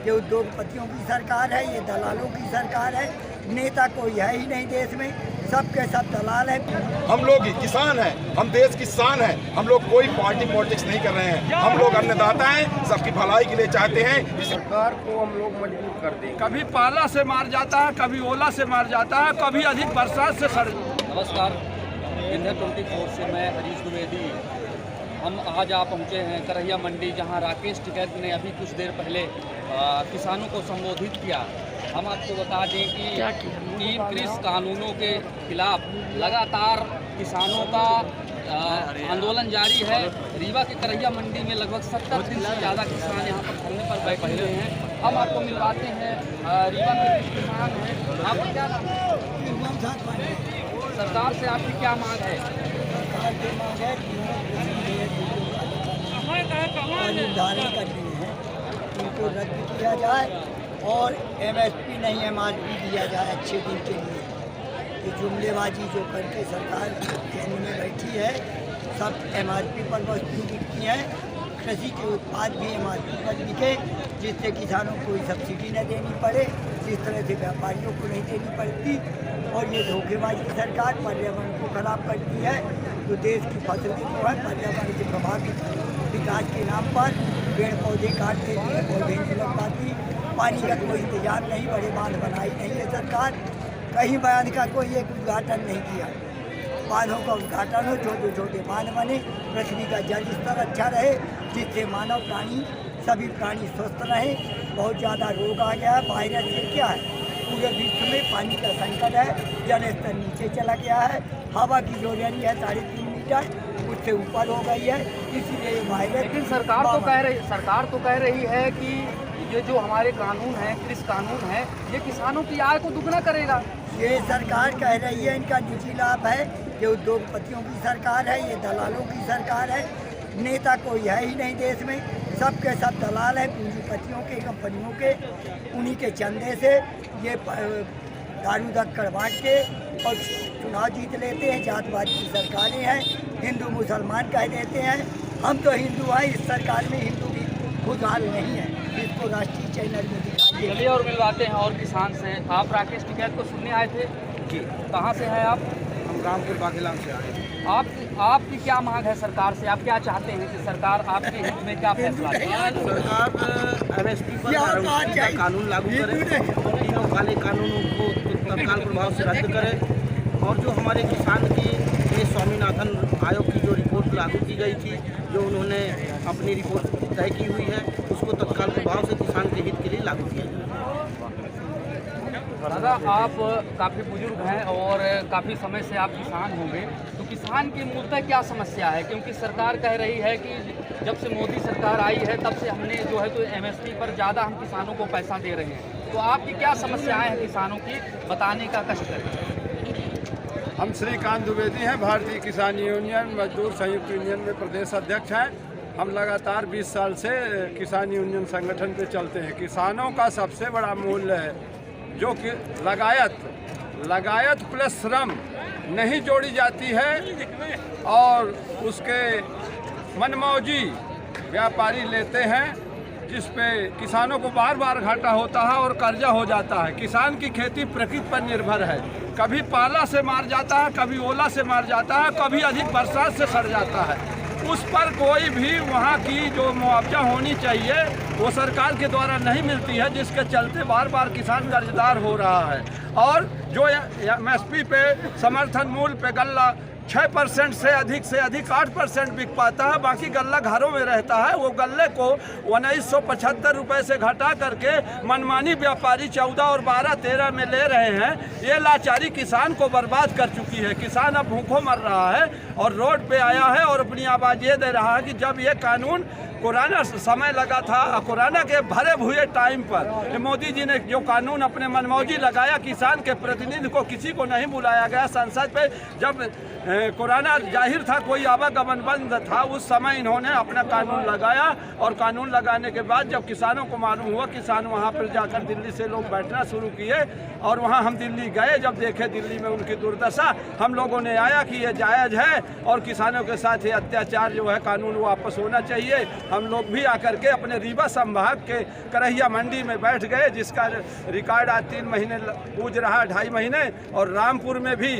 ये उद्योगपतियों की सरकार है, ये दलालों की सरकार है। नेता कोई है ही नहीं देश में, सबके सब दलाल है। हम लोग किसान हैं, हम देश की शान है। हम लोग कोई पार्टी पॉलिटिक्स नहीं कर रहे हैं। हम लोग अन्नदाता हैं, सबकी भलाई के लिए चाहते हैं। सरकार को हम लोग मजबूर कर दें। कभी पाला से मार जाता है, कभी ओला से मार जाता है, कभी अधिक बरसात से सड़। नमस्कार, इंडिया 24 से मैं हरीश द्विवेदी। हम आज आप पहुँचे हैं करहिया मंडी, जहां राकेश टिकैत ने अभी कुछ देर पहले किसानों को संबोधित किया। हम आपको बता दें कि 3 कृषि कानूनों के खिलाफ लगातार किसानों का आंदोलन जारी है। रीवा के करहिया मंडी में लगभग 70 दिन से ज़्यादा किसान यहाँ पर धरने पर बैठे हुए हैं। हम आपको मिलवाते हैं रीवा के किसान हैं। आपका क्या नाम है? सरकार से आपकी क्या मांग है? निर्धारण करनी है, उनको रद्द किया जाए और MSP नहीं MRP दिया जाए अच्छे दिन के लिए। ये जुमलेबाजी जो करके सरकार केंद्र में बैठी है, सब MRP पर वस्तु बिकती है। कृषि के उत्पाद भी MRP पर बिके, जिससे किसानों को कोई सब्सिडी न देनी पड़े, जिस तरह से व्यापारियों को नहीं देनी पड़ती। और ये धोखेबाजी सरकार पर्यावरण को खराब करती है। तो देश की फसलें जो है पर्यावरण से प्रभावित विकास के नाम पर पेड़ पौधे काट देती है, पौधे नहीं लग पाती। पानी का कोई इंतजाम नहीं, बड़े बांध बनाई नहीं है सरकार। कहीं बांध का कोई एक उद्घाटन नहीं किया। बांधों का उद्घाटन हो, छोटे छोटे बांध बने, पृथ्वी का जल स्तर अच्छा रहे, जिससे मानव प्राणी सभी प्राणी स्वस्थ रहे। बहुत ज़्यादा रोग आ गया है। वायरस से क्या है, पूरे विश्व में पानी का संकट है, जल स्तर नीचे चला गया है। हवा की जो रही है 3.5 मीटर, उससे ऊपर हो गई है, इसीलिए वायरस। लेकिन सरकार तो कह रही है कि ये जो हमारे कानून है, कृषि कानून है, ये किसानों की आय को दुगना करेगा। ये सरकार कह रही है, इनका निजी लाभ है। ये उद्योगपतियों की सरकार है, ये दलालों की सरकार है। नेता कोई है ही नहीं देश में, सबके सब दलाल हैं, पूंजीपतियों के, कंपनियों के। उन्हीं के चंदे से ये दारू धक्कड़ बांट के और चुनाव जीत लेते हैं। जातवाद की सरकारें हैं, हिंदू मुसलमान कह देते हैं। हम तो हिंदू हैं, इस सरकार में हिंदू भी खुशहाल नहीं है। इसको राष्ट्रीय चैनल में दिखाइए। चलिए और मिलवाते हैं और किसान से। आप राकेश टिकैत को सुनने आए थे जी? कहाँ से हैं आप? हम रामपुर बागेलान से आए हैं। आपकी क्या मांग है सरकार से? आप क्या चाहते हैं कि सरकार आपके हित में क्या फैसला ले? सरकार MSP पर कानून लागू करे, तीनों काले कानूनों को तत्काल प्रभाव से रद्द करे। और जो हमारे किसान की स्वामीनाथन आयोग की जो रिपोर्ट लागू की गई थी, जो उन्होंने अपनी रिपोर्ट तय की हुई है, उसको तत्काल प्रभाव से किसान के हित के लिए लागू किया जाए। दादा, आप काफ़ी बुजुर्ग हैं और काफ़ी समय से आप किसान होंगे, तो किसान की मूलतः क्या समस्या है? क्योंकि सरकार कह रही है कि जब से मोदी सरकार आई है तब से हमने जो है तो MSP पर ज़्यादा हम किसानों को पैसा दे रहे हैं। तो आपकी क्या समस्याएं हैं किसानों की, बताने का कष्ट करें। हम श्रीकांत द्विवेदी हैं, भारतीय किसान यूनियन मजदूर संयुक्त यूनियन में प्रदेश अध्यक्ष हैं। हम लगातार 20 साल से किसान यूनियन संगठन पे चलते हैं। किसानों का सबसे बड़ा मूल्य है जो कि लगायत प्लस श्रम नहीं जोड़ी जाती है और उसके मनमौजी व्यापारी लेते हैं, जिस पे किसानों को बार बार घाटा होता है और कर्जा हो जाता है। किसान की खेती प्रकृति पर निर्भर है। कभी पाला से मार जाता है, कभी ओला से मार जाता है, कभी अधिक बरसात से सड़ जाता है। उस पर कोई भी वहाँ की जो मुआवजा होनी चाहिए वो सरकार के द्वारा नहीं मिलती है, जिसके चलते बार बार किसान कर्जदार हो रहा है। और जो MSP पे समर्थन मूल्य पे गल्ला 6% से अधिक 8% बिक पाता है, बाकी गल्ला घरों में रहता है। वो गल्ले को 1975 रुपये से घटा करके मनमानी व्यापारी 14 और 12, 13 में ले रहे हैं। ये लाचारी किसान को बर्बाद कर चुकी है। किसान अब भूखों मर रहा है और रोड पे आया है और अपनी आवाज़ ये दे रहा है कि जब ये कानून कोरोना समय लगा था, कोरोना के भरे हुए टाइम पर मोदी जी ने जो कानून अपने मनमौजी लगाया, किसान के प्रतिनिधि को किसी को नहीं बुलाया गया संसद पे। जब कोरोना जाहिर था, कोई आवागमन बंद था, उस समय इन्होंने अपना कानून लगाया। और कानून लगाने के बाद जब किसानों को मालूम हुआ, किसान वहाँ पर जाकर दिल्ली से लोग बैठना शुरू किए। और वहाँ हम दिल्ली गए, जब देखे दिल्ली में उनकी दुर्दशा, हम लोगों ने आया कि ये जायज़ है और किसानों के साथ ये अत्याचार जो है कानून वापस होना चाहिए। हम लोग भी आकर के अपने रीवा संभाग के करहिया मंडी में बैठ गए, जिसका रिकॉर्ड आज 3 महीने पूज रहा, 2.5 महीने, और रामपुर में भी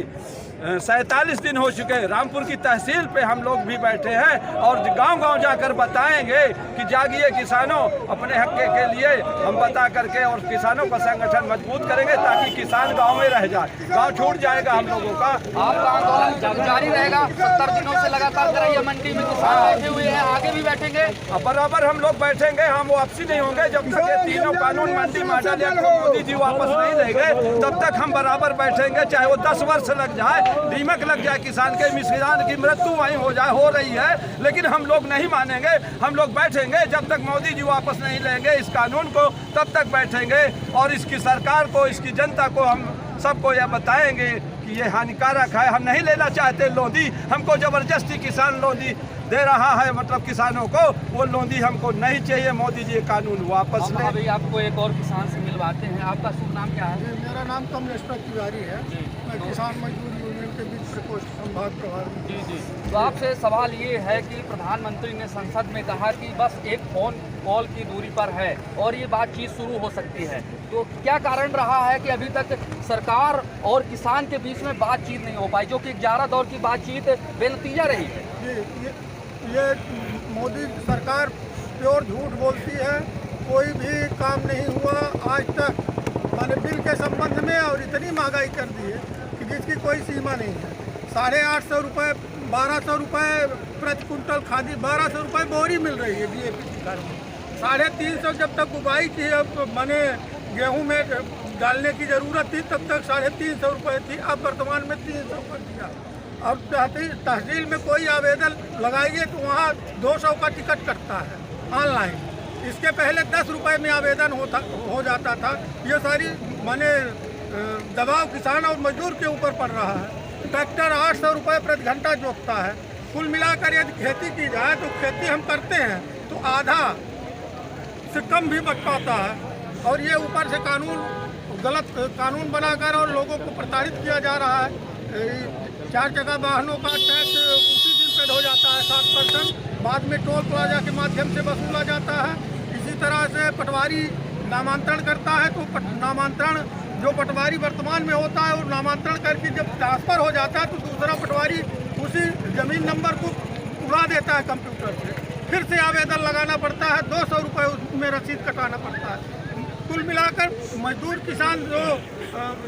47 दिन हो चुके। रामपुर की तहसील पे हम लोग भी बैठे हैं और गांव-गांव जाकर बताएंगे कि जागिए किसानों, अपने हक के लिए हम बता करके और किसानों का संगठन मजबूत करेंगे ताकि किसान गांव में रह जाए। गांव छूट जाएगा हम लोगों का। आपका आंदोलन जारी रहेगा? 70 दिनों से लगातार करहिया मंडी में किसान बैठे हुए हैं, आगे भी बैठेंगे? बराबर हम लोग बैठेंगे, हम वापसी नहीं होंगे जब तक ये तीनों कानून मंडी मॉडल एक्ट को मोदी जी वापस नहीं लेंगे, तब तक हम बराबर बैठेंगे, चाहे वो 10 वर्ष लग जाए, दीमक लग जाए, किसान की मृत्यु वहीं हो जाए, हो रही है, लेकिन हम लोग नहीं मानेंगे। हम लोग बैठेंगे जब तक मोदी जी वापस नहीं लेंगे इस कानून को, तब तक बैठेंगे और इसकी सरकार को, इसकी जनता को हम सबको यह बताएंगे कि ये हानिकारक है। हम नहीं लेना चाहते लोंदी, हमको जबरदस्ती किसान लोंदी दे रहा है, मतलब किसानों को वो लोंदी हमको नहीं चाहिए। मोदी जी कानून वापस ले। अभी आपको एक और किसान से मिलवाते हैं। आपका शुभ नाम क्या है? मेरा नाम कमलेश्वर तिवारी है। मैं किसान मजदूर यूनियन के बीच प्रकोष्ठ संभाग प्रभारी। जी। तो आपसे सवाल ये है कि प्रधानमंत्री ने संसद में कहा कि बस एक फ़ोन कॉल की दूरी पर है और ये बातचीत शुरू हो सकती है, तो क्या कारण रहा है कि अभी तक सरकार और किसान के बीच में बातचीत नहीं हो पाई, जो कि 11 दौर की बातचीत बेनतीजा रही है? ये मोदी सरकार प्योर झूठ बोलती है। कोई भी काम नहीं हुआ आज तक, मैंने बिल के संबंध में, और इतनी महंगाई कर दी है कि जिसकी कोई सीमा नहीं है। 850 रुपये, 1200 रुपये प्रति कुंटल खादी, 1200 रुपये बोरी मिल रही है DAP की घर में। 350 जब तक बुआई की, मैंने गेहूं में डालने की ज़रूरत थी तब तक 350 रुपये थी, अब वर्तमान में 300 रुपये दिया। अब तहसील में कोई आवेदन लगाइए तो वहाँ 200 का टिकट कटता है ऑनलाइन। इसके पहले 10 रुपये में आवेदन हो जाता था। ये सारी माने दबाव किसान और मजदूर के ऊपर पड़ रहा है। ट्रैक्टर 800 रुपये प्रति घंटा जोतता है। कुल मिलाकर यदि खेती की जाए तो खेती हम करते हैं तो आधा से कम भी बच पाता है, और ये ऊपर से गलत कानून बनाकर और लोगों को प्रताड़ित किया जा रहा है। 4 चक्का वाहनों का टैक्स उसी दिन पे हो जाता है 7%, बाद में टोल प्लाजा के माध्यम से वसूला जाता है। इसी तरह से पटवारी नामांतरण करता है तो नामांतरण जो पटवारी वर्तमान में होता है वो नामांतरण करके जब ट्रांसफ़र हो जाता है तो दूसरा पटवारी उसी ज़मीन नंबर को उड़ा देता है कंप्यूटर से, फिर से आवेदन लगाना पड़ता है, 200 रुपये उसमें रसीद कटाना पड़ता है। कुल मिलाकर मजदूर किसान जो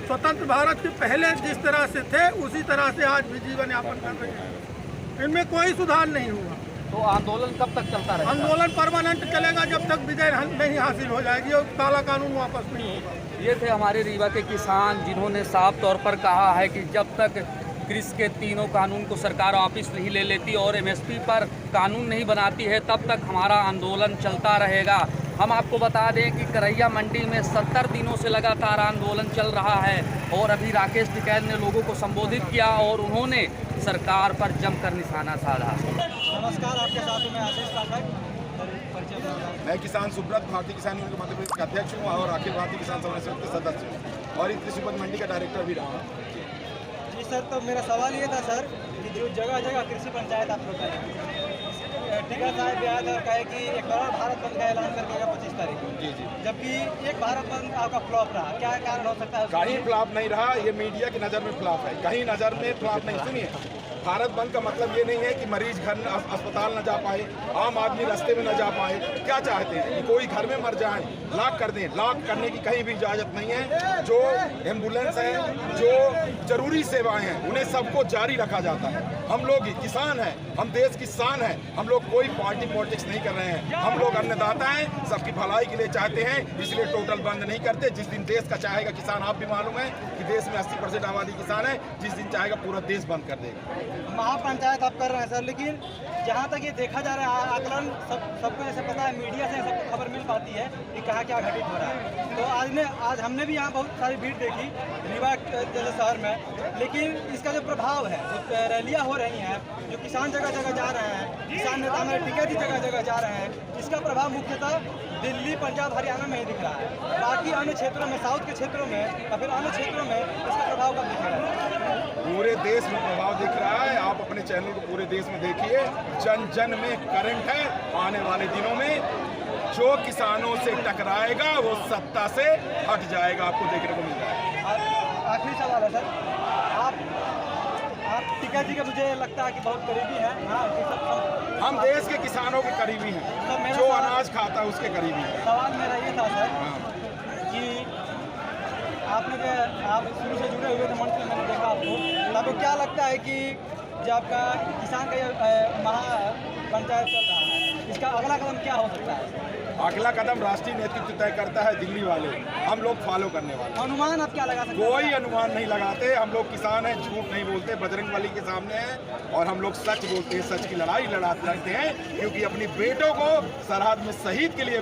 स्वतंत्र भारत के पहले जिस तरह से थे उसी तरह से आज भी जीवन यापन कर रहे हैं। इनमें कोई सुधार नहीं हुआ। तो आंदोलन कब तक चलता रहेगा? आंदोलन परमानेंट चलेगा जब तक विजय नहीं हासिल हो जाएगी और काला कानून वापस नहीं होगा। ये थे हमारे रीवा के किसान जिन्होंने साफ तौर पर कहा है कि जब तक कृषि के तीनों कानून को सरकार वापस नहीं ले लेती और MSP पर कानून नहीं बनाती है तब तक हमारा आंदोलन चलता रहेगा। हम आपको बता दें कि करहिया मंडी में 70 दिनों से लगातार आंदोलन चल रहा है और अभी राकेश टिकैत ने लोगों को संबोधित किया और उन्होंने सरकार पर जमकर निशाना साधा। नमस्कार, आपके साथ मैं आशीष पाठक। मैं किसान सुब्रत भारतीय किसान यूनियन के मध्य प्रदेश का अध्यक्ष हूँ और अखिल भारतीय किसान सभा समिति के सदस्य हूँ और कृषि उपज मंडी का डायरेक्टर भी रहा हूँ। जी सर, तो मेरा सवाल ये था सर कि जो जगह जगह कृषि पंचायत आप लोग करें, टिकैत साहब भी आया था और कहे कि एक बार भारत बंद का ऐलान कर देगा 25 तारीख को। जी। जबकि एक भारत बंद आपका फ्लॉप रहा, क्या कारण हो सकता है? कहीं फ्लॉप नहीं रहा, ये मीडिया की नज़र में फ्लॉप है, कहीं नज़र में फ्लॉप नहीं। सुनिए, भारत बंद का मतलब ये नहीं है कि मरीज घर अस्पताल न जा पाए, आम आदमी रास्ते में न जा पाए। क्या चाहते हैं कि कोई घर में मर जाए, लॉक कर दें? लॉक करने की कहीं भी इजाज़त नहीं है। जो एम्बुलेंस है, जो जरूरी सेवाएं हैं, उन्हें सबको जारी रखा जाता है। हम लोग किसान हैं, हम देश की शान है। हम लोग कोई पार्टी पॉलिटिक्स नहीं कर रहे हैं। हम लोग अन्नदाता हैं, सबकी भलाई के लिए चाहते हैं, इसलिए टोटल बंद नहीं करते। जिस दिन देश का चाहेगा किसान, आप भी मालूम है कि देश में 80% आबादी किसान है, जिस दिन चाहेगा पूरा देश बंद कर देगा। महापंचायत आप कर रहे हैं सर, लेकिन जहाँ तक ये देखा जा रहा है आकलन सबको जैसे पता है, मीडिया से सबको खबर मिल पाती है कि कहाँ क्या घटित हो रहा है। तो आज हमने भी यहाँ बहुत सारी भीड़ देखी रीवा जैसे शहर में, लेकिन इसका जो प्रभाव है, जो रैलियाँ हो रही हैं, जो किसान जगह जगह जा रहे हैं, किसान नेता हमारे टिकैत ही जगह जगह जा रहे हैं, इसका प्रभाव मुख्यतः दिल्ली, पंजाब, हरियाणा में ही दिख रहा है। बाकी अन्य क्षेत्रों में, साउथ के क्षेत्रों में या फिर अन्य क्षेत्रों में इसका प्रभाव कब दिखेगा? पूरे देश में प्रभाव दिख रहा है। आप अपने चैनल को पूरे देश में देखिए, जन जन में करंट है। आने वाले दिनों में जो किसानों से टकराएगा वो सत्ता से हट जाएगा, आपको देखने को मिल जाएगा। आखिरी सवाल है सर, आप टिकैत जी का मुझे लगता है कि बहुत करीबी है। हाँ, हम देश के किसानों के करीबी हैं, तो जो अनाज खाता है उसके करीबी हैं। सवाल मेरा ये था सर कि आप शुरू से जुड़े हुए थे मंच में, मैंने देखा आपको, तो आपको क्या लगता है कि जो आपका किसान का ये महापंचायत चल रहा है, इसका अगला कदम क्या हो सकता है? अगला कदम राष्ट्रीय नेतृत्व तय करता है, दिल्ली वाले, हम लोग फॉलो करने वाले। अनुमान आप क्या लगा सकते हैं? कोई अनुमान नहीं लगाते, हम लोग किसान हैं, झूठ नहीं बोलते, बजरंगबली के सामने हैं और हम लोग सच बोलते हैं, सच की लड़ाई लड़ते हैं, क्योंकि अपनी बेटों को सरहद में शहीद के लिए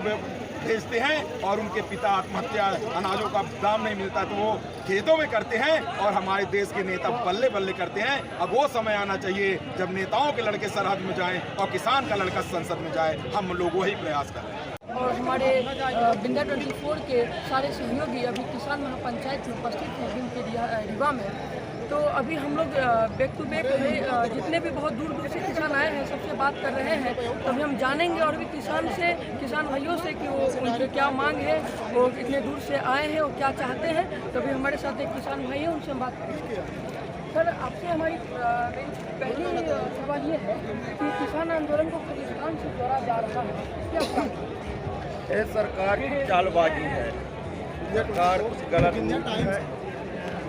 भेजते हैं और उनके पिता आत्महत्या, अनाजों का दाम नहीं मिलता तो वो खेतों में करते हैं और हमारे देश के नेता बल्ले बल्ले करते हैं। अब वो समय आना चाहिए जब नेताओं के लड़के सरहद में जाएं और किसान का लड़का संसद में जाए। हम लोग वही प्रयास कर रहे हैं। और हमारे बिंदा 24 के सारे सहयोगी अभी किसान महापंचायत में उपस्थित हैं दिन के रीवा में। तो अभी हम लोग बैक टू बैक जितने भी बहुत दूर दूर से किसान आए हैं सबसे बात कर रहे हैं। तो अभी हम जानेंगे और भी किसान भाइयों से कि वो उनकी क्या मांग है, वो इतने दूर से आए हैं और क्या चाहते हैं। तो अभी हमारे साथ एक किसान भाई हैं, उनसे हम बात करेंगे। सर, आपसे हमारी पहली सवाल ये है कि किसान आंदोलन को खालिस्तान से जोड़ा जा रहा है, क्या ये सरकार की चालबाजी है, सरकार कुछ गलत नीति है।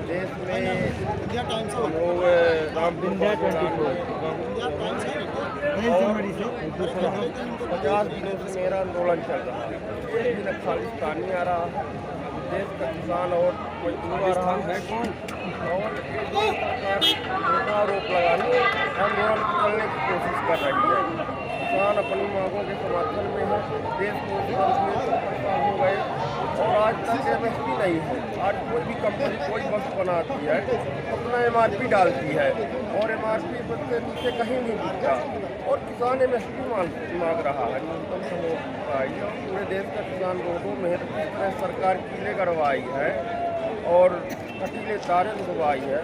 देश में लोग राम 50 दिनों से मेरा आंदोलन चल रहा है, एक दिन खालिस्तानी आ रहा है, देश का किसान और मजदूर आ रहा है और सरकार आरोप लगाने आंदोलन करने की कोशिश कर रही है। किसान अपनी मांगों के समर्थन में है, देश को हो गए और आज तक MSP नहीं है। आज कोई भी कंपनी कोई वस्तु बनाती है अपना MRP डालती है और MRP से नीचे कहीं नहीं बिकता और किसान MSP मांग रहा है। पूरे देश का किसान रोडों में सरकार कीले करवाई है और कटीले तारे लगवाई है,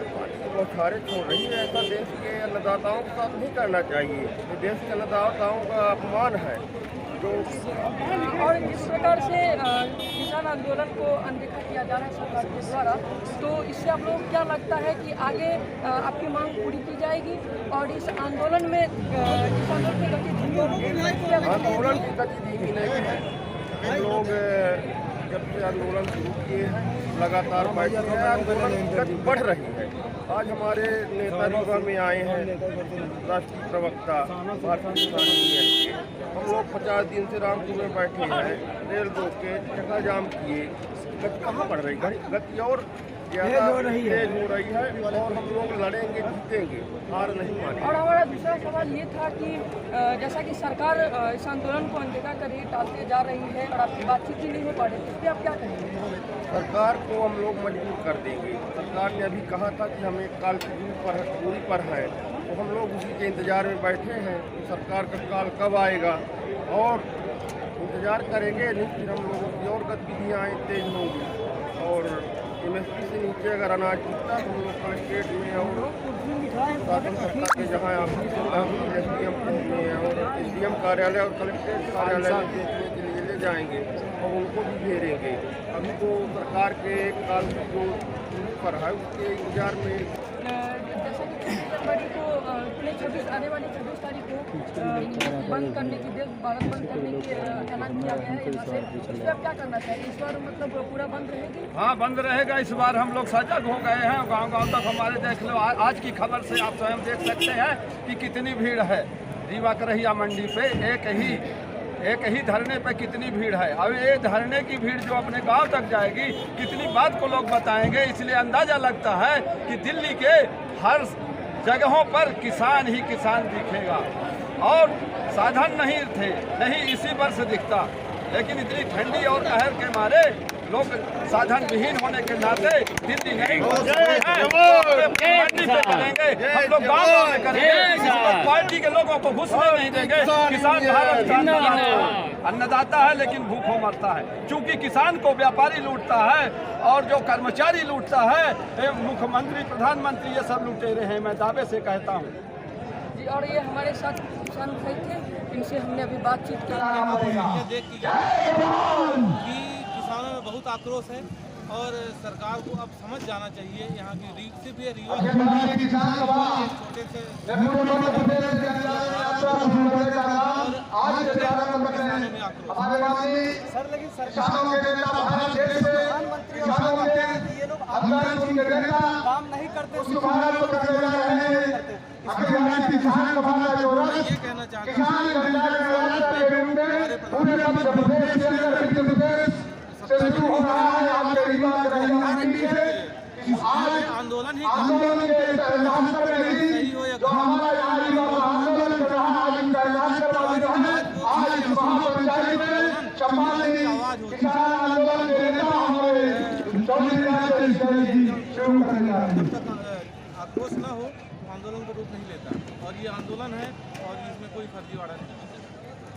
बौछारें छोड़ रही है। ऐसा देश के अन्नदाताओं के साथ नहीं करना चाहिए, ये देश के अन्नदाताओं का अपमान है। जो और जिस प्रकार से किसान आंदोलन को अनदेखा किया जा रहा है सरकार के द्वारा, तो इससे आप लोगों को क्या लगता है कि आगे आपकी मांग पूरी की जाएगी और इस आंदोलन में किसानों की गति धीमी होगी? आंदोलन की गति धीमी नहीं है। हम लोग जब से आंदोलन शुरू किए हैं लगातार बैठे हैं, आंदोलन की गति बढ़ रही है। आज हमारे नेता रीवा में आए हैं, राष्ट्रीय प्रवक्ता भारतीय किसान यूनियन के। हम लोग 50 दिन से रामपुर में बैठे हैं, रेल रोके, चक्का जाम किए, गति कहाँ बढ़ रही है? गति और ज़्यादा तेज हो रही है और हम लोग लड़ेंगे, जीतेंगे, हार नहीं मानेंगे। और हमारा दूसरा सवाल ये था कि जैसा कि सरकार इस आंदोलन को अनदेखा कर रही, टालते जा रही है और आपकी बातचीत ही नहीं हो पा रही, इस पर आप क्या कहेंगे? सरकार को हम लोग मजबूर कर देंगे। सरकार ने अभी कहा था कि हम एक काल की दूरी पर हैं, तो हम लोग उसी के इंतज़ार में बैठे हैं कि सरकार का काल कब आएगा और इंतज़ार करेंगे। नहीं फिर हम लोगों की और गतिविधियाँ तेज होंगी और MSP से नीचे अगर अनाज बिकता तो हम लोग कलेक्ट्रेट में और शासन सत्ता के जहाँ SDM में और SDM कार्यालय और कलेक्ट्रेट कार्यालय में देखने के लिए ले जाएंगे और उनको भी घेरेंगे। अभी तो सरकार के काल जो पर है उसके इंतजार में जैसा कि 26 आने वाली 26 तारीख को बंद करने की, देश भारत बंद करने की ऐलान किया गया है यहाँ से, इसमें आप क्या करना चाहिए? इस बार मतलब पूरा बंद रहेगी? हाँ, बंद रहेगा। इस बार हम लोग सजग हो गए हैं, गांव-गांव तक हमारे देख लो। आज की खबर से आप स्वयं देख सकते हैं कि कितनी भीड़ है रीवा करहिया मंडी पे। एक ही धरने पे कितनी भीड़ है। अब ये धरने की भीड़ जो अपने गांव तक जाएगी, कितनी बात को लोग बताएंगे। इसलिए अंदाजा लगता है कि दिल्ली के हर जगहों पर किसान ही किसान दिखेगा और साधन नहीं इसी वर्ष दिखता, लेकिन इतनी ठंडी और कहर के मारे लोग साधन विहीन होने के नाते दिल्ली नहीं मंडी पे करेंगे, हम लोग गाँव में करेंगे, पार्टी के लोगों को घुसने नहीं देंगे। किसान भारत का अन्नदाता है लेकिन भूखों मरता है, क्योंकि किसान को व्यापारी लूटता है और जो कर्मचारी लूटता है, मुख्यमंत्री प्रधानमंत्री ये सब लुटेरे हैं, मैं दावे से कहता हूँ जी। और ये हमारे साथ किसान भाई थे, इनसे हमने अभी बातचीत की। देख कि किसानों में बहुत आक्रोश है और सरकार को अब समझ जाना चाहिए यहाँ की रीत से भी रीवा छोटे से सर, लेकिन सरकार ये लोग काम नहीं करते, ये कहना चाहते हैं आंदोलन ही सही हो या आक्रोश न हो आंदोलन को रूप नहीं लेता, और ये आंदोलन है और इसमें कोई फर्जीवाड़ा नहीं।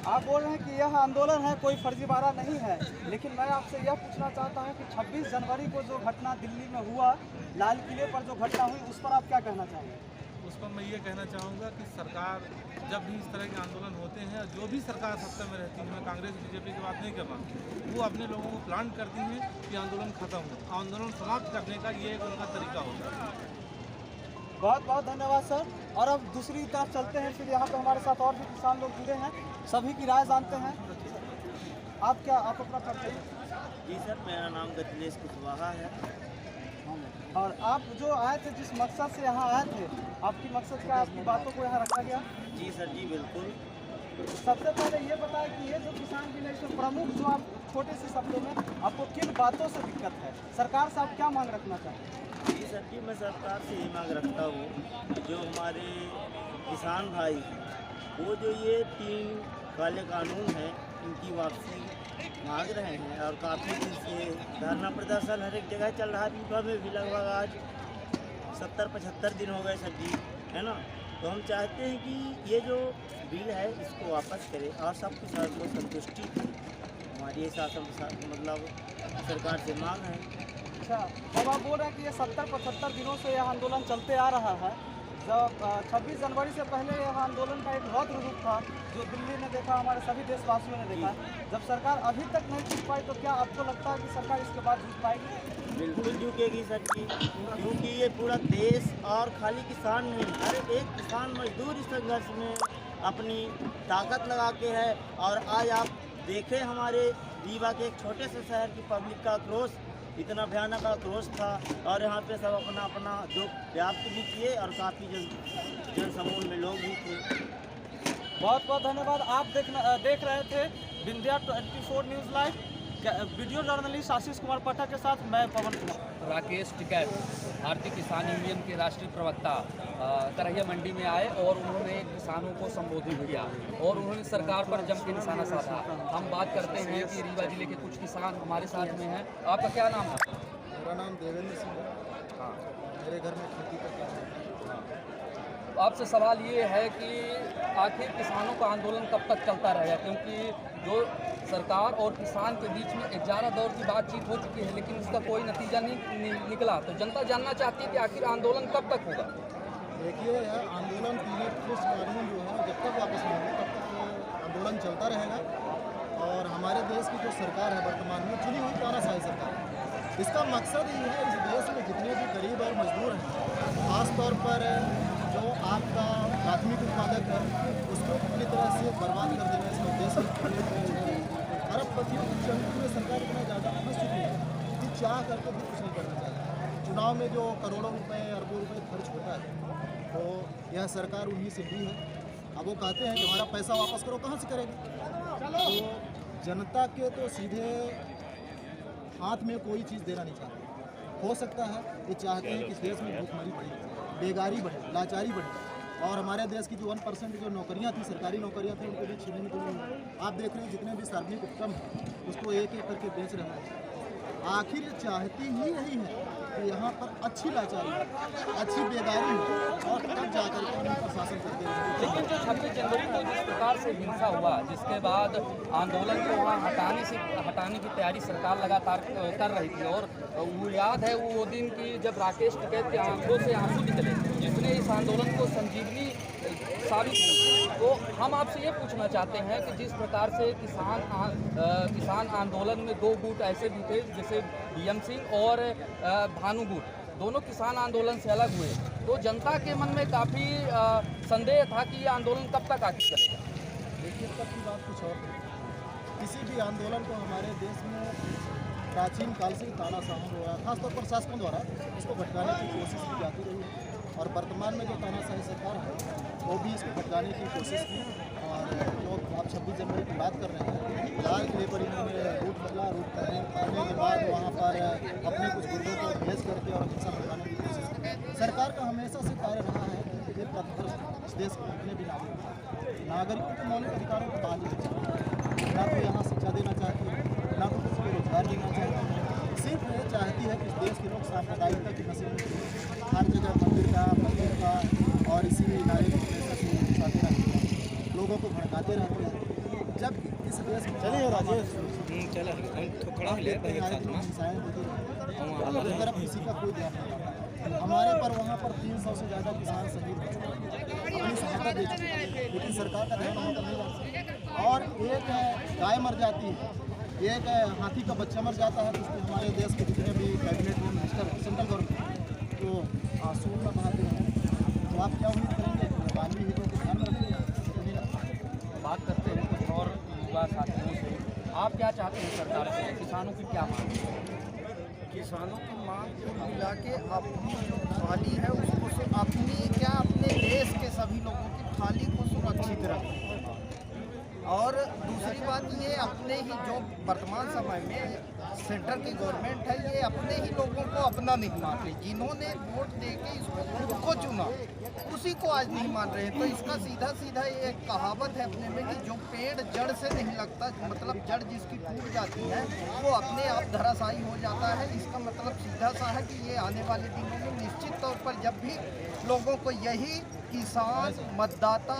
आप बोल रहे हैं कि यह आंदोलन है, कोई फर्जीवाड़ा नहीं है, लेकिन मैं आपसे यह पूछना चाहता हूं कि 26 जनवरी को जो घटना दिल्ली में हुआ, लाल किले पर जो घटना हुई, उस पर आप क्या कहना चाहेंगे? उस पर मैं ये कहना चाहूँगा कि सरकार जब भी इस तरह के आंदोलन होते हैं, जो भी सरकार सत्ता में रहती है, मैं कांग्रेस बीजेपी की बात नहीं कर रहा हूँ, वो अपने लोगों को प्लान करती हैं कि आंदोलन खत्म हो, आंदोलन समाप्त करने का ये एक उनका तरीका होता है। बहुत बहुत धन्यवाद सर। और अब दूसरी तरफ चलते हैं, फिर यहाँ पे हमारे साथ और भी किसान लोग जुड़े हैं, सभी की राय जानते हैं। आप अपना परिचय? जी सर, मेरा नाम गतिलेश कुशवाहा है। और आप जो आए थे, जिस मकसद से यहाँ आए थे, आपकी मकसद क्या, आपकी बातों को यहाँ रखा गया? जी सर, जी बिल्कुल। सबसे पहले ये बताएं कि ये जो किसान बिल है, इसमें प्रमुख जो आप छोटे से शब्दों में आपको किन बातों से दिक्कत है, सरकार से आप क्या मांग रखना चाहते हैं? जी सर जी, मैं सरकार से ये मांग रखता हूँ, जो हमारे किसान भाई वो जो ये 3 काले कानून हैं, इनकी वापसी मांग रहे हैं, और काफ़ी दिन से धरना प्रदर्शन हर एक जगह चल रहा है। रीवा में भी लगभग आज 70-75 दिन हो गए सर जी, है ना। तो हम चाहते हैं कि ये जो बिल है इसको वापस करें और सब किसान को संतुष्टि दे। हमारी ये शासन मतलब सरकार से मांग है। अच्छा, अब आप बोल रहे हैं कि ये 70-75 दिनों से यह आंदोलन चलते आ रहा है। जब 26 जनवरी से पहले यह आंदोलन का एक रौद्र रूप था, जो दिल्ली ने देखा, हमारे सभी देशवासियों ने देखा। जब सरकार अभी तक नहीं जीत पाई, तो क्या आपको लगता है कि सरकार इसके बाद जीत पाएगी? बिल्कुल झुकेगी सर जी, क्योंकि ये पूरा देश और खाली किसान नहीं, हर एक किसान मजदूर इस संघर्ष में अपनी ताकत लगा के है। और आज आप देखें हमारे रीवा के एक छोटे से शहर की पब्लिक का आक्रोश, इतना भयानक आक्रोश था, और यहाँ पे सब अपना अपना जो व्याप्त भी किए, और काफ़ी जनसमूह में लोग भी थे। बहुत बहुत धन्यवाद। आप देख रहे थे Vindhya 24 news live, video journalist Ashish Kumar Pathak के साथ मैं पवन कुमार। राकेश टिकैत भारतीय किसान यूनियन के राष्ट्रीय प्रवक्ता करहिया मंडी में आए और उन्होंने किसानों को संबोधित किया और उन्होंने सरकार पर जम के निशाना साधा। हम बात करते हैं कि रीवा जिले के कुछ किसान हमारे साथ में हैं। आपका क्या नाम है? मेरा नाम देवेंद्र सिंह है। हाँ, मेरे घर में खेती करता हूँ। आपसे सवाल ये है कि आखिर किसानों का आंदोलन कब तक चलता रहेगा, क्योंकि जो सरकार और किसान के बीच में 11 दौर की बातचीत हो चुकी है, लेकिन उसका कोई नतीजा नहीं निकला। तो जनता जानना चाहती है कि आखिर आंदोलन कब तक होगा। देखिए, यह आंदोलन 3 कानून जो है जब तक वापस नहीं होगा तब तक आंदोलन चलता रहेगा। और हमारे देश की जो सरकार है वर्तमान में, चुनी हुई तानाशाही सरकार है, इसका मकसद ये है इस देश में जितने भी गरीब और मजदूर हैं, ख़ासतौर पर जो आपका प्राथमिक उत्पादक है, उसको पूरी तरह से बर्बाद कर देना इसका उद्देश्य। अरबपतियों की चंकी में सरकार इतना ज़्यादा फंस चुकी है कि चाह करके भी कुछ नहीं करना चाहिए। चुनाव में जो करोड़ों रुपए अरबों रुपए खर्च होता है, तो यह सरकार उन्हीं से भी है। अब वो कहते हैं कि हमारा पैसा वापस करो, कहाँ से करेंगे? तो जनता के तो सीधे हाथ में कोई चीज़ देना नहीं चाहते। हो सकता है ये चाहते हैं कि देश में भूखमरी बढ़े, बेगारी बढ़े, लाचारी बढ़े, और हमारे देश की जो 1% जो नौकरियां थी, सरकारी नौकरियां थी, उनको भी छीनने को। आप देख रहे हैं जितने भी सार्वजनिक उपक्रम हैं उसको एक एक करके बेच रहे हैं। आखिर चाहती ही यही है कि यहाँ पर अच्छी लाचारी अच्छी बेदारी हो और तब जाकर के उन्हें प्रशासन करते हैं। लेकिन जो 26 जनवरी को जिस प्रकार से हिंसा हुआ, जिसके बाद आंदोलन को वहाँ हटाने की तैयारी सरकार लगातार कर रही थी, और वो याद है वो दिन की जब राकेश टिकैत के आंखों से आंसू निकले, जिसने इस आंदोलन को संजीवनी साबित की। तो हम आपसे ये पूछना चाहते हैं कि जिस प्रकार से किसान आंदोलन में दो गुट ऐसे भी थे, जैसे बीएम सिंह और भानु गुट, दोनों किसान आंदोलन से अलग हुए, तो जनता के मन में काफ़ी संदेह था कि ये आंदोलन कब तक आगे चलेगा। देखिए, तब की बात कुछ और थी। किसी भी आंदोलन को हमारे देश में प्राचीन काल से तानाशाही हो रहा है, खासतौर पर शासकों द्वारा इसको भटकाने की कोशिश की जाती रही है, और वर्तमान में जो तानाशाही सरकार है वो भी इसको भटकाने की कोशिश की। और जो आप 26 जनवरी की बात कर रहे हैं, लाल किले पर इन्होंने रूट बदला, रूट करने के बाद वहाँ पर अपने कुछ गुर्दों को भेज करके और हिंसा भटकाने की कोशिश की। सरकार का हमेशा से कार्य रहा है कि ये पथभ्रष्ट इस देश के जितने भी नागरिकों के मौलिक अधिकारों को बांध देना चाहती है, ना तो यहाँ शिक्षा देना चाहती है, ना तो किसी को रोजगार देना चाहती है। सिर्फ ये चाहती है कि इस देश के लोग सांप्रदायिकता की नशे में हर जगह मंदिर का और इसी नारे की वजह से उठाते रहते हैं, लोगों को भड़काते रहते हैं। जब इस देश में चलिए राजेश तरफ किसी का कोई ध्यान नहीं आता। हमारे पर वहाँ पर 300 से ज़्यादा किसान शहीद हो चुके हैं, अपनी सहायता दे चुके हैं, लेकिन सरकार का ध्यान वहाँ पर नहीं लगता। और एक गाय मर जाती है, एक हाथी का बच्चा मर जाता है, जिसमें हमारे देश के जितने भी कैबिनेट में मिनिस्टर हैं, सेंट्रल गवर्नमेंट, तो आंसू में बहाते हैं। तो आप क्या उम्मीद करेंगे कि मानवीय हितों को ध्यान रखेंगे? बात करते हैं कुछ और युवा साथियों से। आप क्या चाहते हैं सरकार से, किसानों की क्या मांग है? किसानों की मांग को मिला के अपनी जो थाली है उसको अपने देश के सभी लोगों की थाली को सुरक्षित रखें। और दूसरी बात ये, अपने ही जो वर्तमान समय में सेंटर की गवर्नमेंट है, ये अपने ही लोगों को अपना नहीं मान रही। जिन्होंने वोट देके इसको को चुना उसी को आज नहीं मान रहे। तो इसका सीधा ये कहावत है अपने में कि जो पेड़ जड़ से नहीं लगता, मतलब जड़ जिसकी टूट जाती है वो अपने आप धराशायी हो जाता है। इसका मतलब सीधा सा है कि ये आने वाले दिनों में निश्चित तौर पर जब भी लोगों को यही किसान, मतदाता,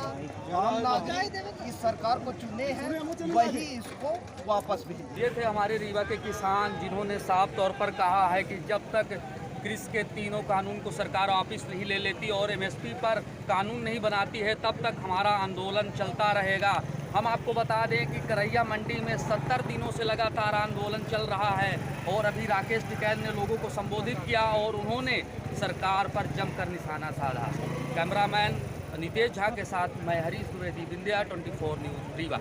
आम नागरिक इस सरकार को चुने हैं, वही इसको वापस भेजें। ये थे हमारे रीवा के किसान, जिन्होंने साफ तौर पर कहा है कि जब तक कृषि के तीनों कानून को सरकार वापस नहीं ले लेती और एमएसपी पर कानून नहीं बनाती है, तब तक हमारा आंदोलन चलता रहेगा। हम आपको बता दें कि करैया मंडी में 70 दिनों से लगातार आंदोलन चल रहा है, और अभी राकेश टिकैत ने लोगों को संबोधित किया और उन्होंने सरकार पर जमकर निशाना साधा। कैमरामैन नितेश झा के साथ मैं हरीश द्विवेदी, विंध्या 24 न्यूज़ रीवा।